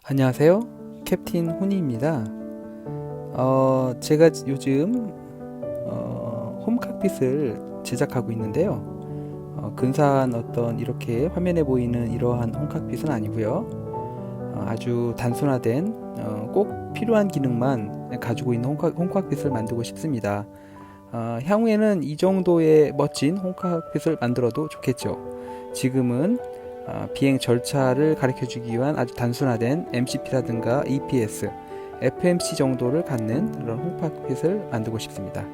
안녕하세요. 캡틴 훈이입니다. 제가 요즘 홈카핏을 제작하고 있는데요. 근사한 어떤 이렇게 화면에 보이는 이러한 홈카핏은 아니고요. 아주 단순화된 꼭 필요한 기능만 가지고 있는 홈카핏을 만들고 싶습니다. 향후에는 이 정도의 멋진 홈카핏을 만들어도 좋겠죠. 지금은 비행 절차를 가르쳐주기 위한 아주 단순화된 MCP라든가 EPS, FMC 정도를 갖는 그런 홈카핏을 만들고 싶습니다.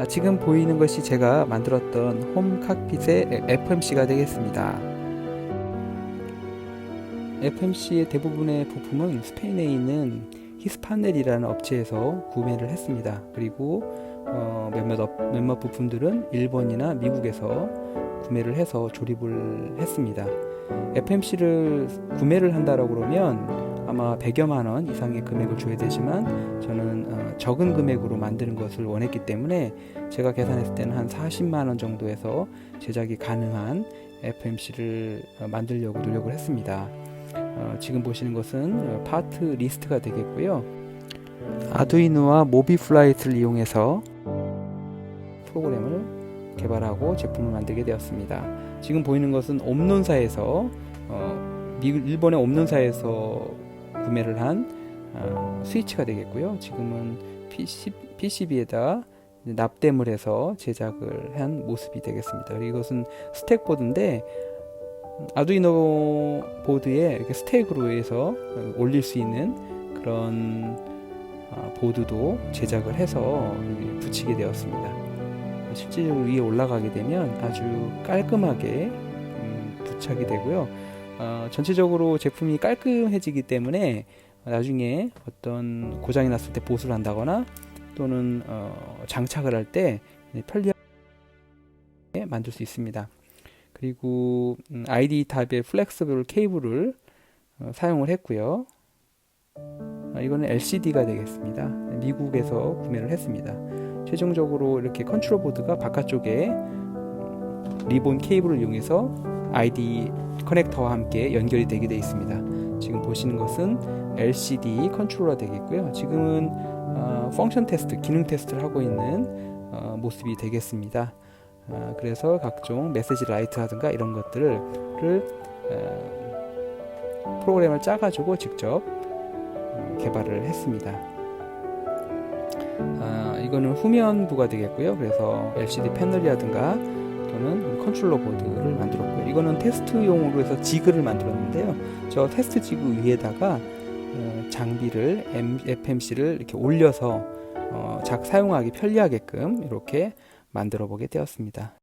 지금 보이는 것이 제가 만들었던 홈카핏의 FMC가 되겠습니다. FMC의 대부분의 부품은 스페인에 있는 히스파넬이라는 업체에서 구매를 했습니다. 그리고 몇몇 부품들은 일본이나 미국에서 구매를 해서 조립을 했습니다. FMC를 구매를 한다라고 그러면 아마 100여만 원 이상의 금액을 줘야 되지만 저는 적은 금액으로 만드는 것을 원했기 때문에 제가 계산했을 때는 한 40만 원 정도에서 제작이 가능한 FMC를 만들려고 노력을 했습니다. 지금 보시는 것은 파트 리스트가 되겠고요. 아두이노와 모비플라이트를 이용해서 프로그램을 개발하고 제품을 만들게 되었습니다. 지금 보이는 것은 옴논사에서 일본의 옴논사에서 구매를 한 스위치가 되겠고요. 지금은 PCB에다 납땜을 해서 제작을 한 모습이 되겠습니다. 그리고 이것은 스택보드인데 아두이노 보드에 이렇게 스택으로 해서 올릴 수 있는 그런 보드도 제작을 해서 붙이게 되었습니다. 실제적으로 위에 올라가게 되면 아주 깔끔하게 부착이 되고요. 전체적으로 제품이 깔끔해지기 때문에 나중에 어떤 고장이 났을 때 보수를 한다거나 또는 장착을 할 때 편리하게 만들 수 있습니다. 그리고 ID 타입의 플렉서블 케이블을 사용을 했고요. 이거는 LCD가 되겠습니다. 미국에서 구매를 했습니다. 최종적으로 이렇게 컨트롤 보드가 바깥쪽에 리본 케이블을 이용해서 ID 커넥터와 함께 연결이 되게 되어 있습니다. 지금 보시는 것은 LCD 컨트롤러 되겠고요. 지금은 펑션 테스트, 기능 테스트를 하고 있는 모습이 되겠습니다. 그래서 각종 메시지 라이트라든가 이런 것들을 프로그램을 짜가지고 직접 개발을 했습니다. 이거는 후면부가 되겠고요. 그래서 LCD 패널이라든가 또는 컨트롤러 보드를 만들었고요. 이거는 테스트용으로 해서 지그를 만들었는데요. 저 테스트 지그 위에다가 장비를 FMC를 이렇게 올려서 사용하기 편리하게끔 이렇게 만들어 보게 되었습니다.